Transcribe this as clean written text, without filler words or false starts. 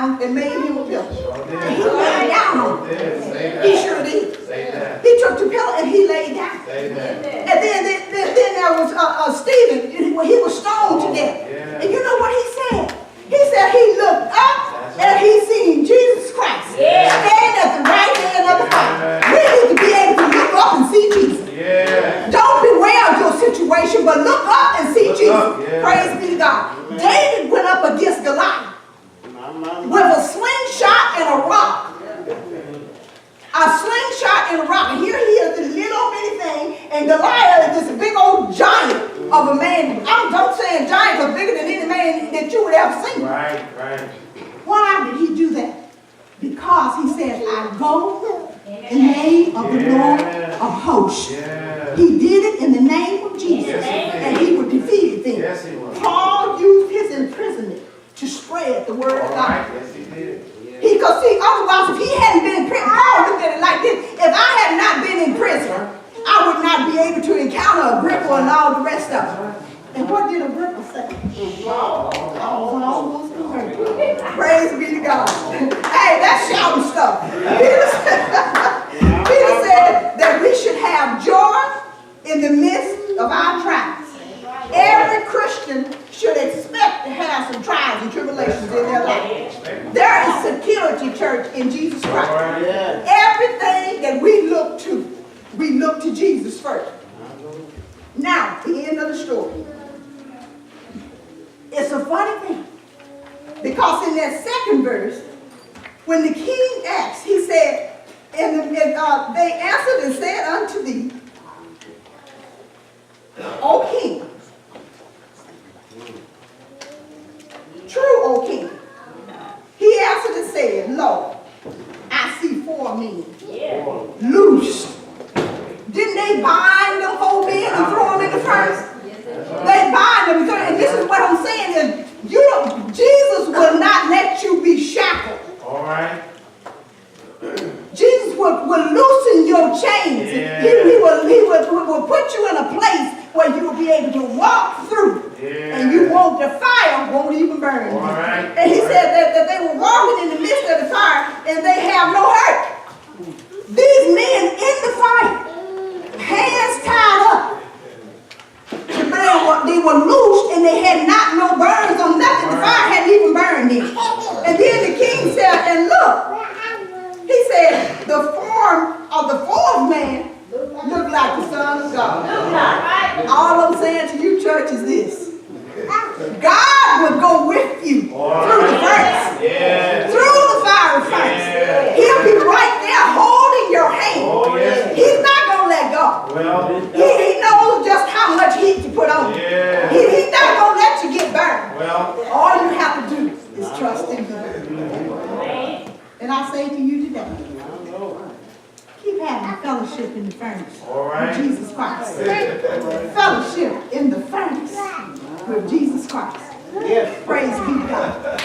ground and made him a pillar. And he laid down on it. He sure did. He took the pillar and he laid down. And then there was Stephen, when he was stoned to death. And you know what he said? He said he looked up and he seen Jesus Christ standing at the right hand of the Father. We need to be able to look up and see Jesus. Don't bewail your situation, but look up and see Jesus. Praise be to God. David went up against Goliath with a slingshot and a rock. A slingshot and a rock. And here he is, this little bitty thing, and Goliath is this big old giant of a man. I'm saying giant because bigger than any man that you would ever see. Right. Why did he do that? Because he said, I go in the name of the Lord of hosts. He did it in the name of Jesus, and he would defeat them. Paul used his imprisonment to spread the word of God. Because see, otherwise, if he hadn't been in prison, Paul looked at it like this. If I had not been in prison, I would not be able to encounter Agrippa and all the rest of them. And what did Agrippa say? Praise be to God. Hey, that's shouting stuff. Peter said that we should have joy in the midst of our trials. Every Christian should expect to have some trials and tribulations in their life. There is security, church, in Jesus Christ. Everything that we look to Jesus first. Now, the end of the story. It's a funny thing. Because in that second verse, when the king asked, he said, they answered and said unto thee, O king, true, O king. He answered and said, Lord, I see 4 men loose. Didn't they bind them 4 men and throw them in the furnace? They bind them, and this is what I'm saying is, Jesus will not let you be shackled. All right. Jesus will loosen your chains. He will put you in a place where you will be able to walk through. And the fire won't even burn you. Right. And he said that they were walking in the midst of the fire and they have no hurt. These men in the fire, hands tied up. They were loose and they had not no burns on nothing. The fire hadn't even burned them. And then the king said, and look, he said, the form of the 4th man looked like the Son of God. All I'm saying to you, church, is this. God will go with you through the furnace, through the fiery furnace. He'll be right there holding your hand. He's not going to let go. He knows just how much heat to put on you. He's not going to let you get burned. All you have to do is trust in him. And I say to you today, keep having fellowship in the furnace with Jesus Christ. Fellowship in the furnace with Jesus Christ. Praise be to God.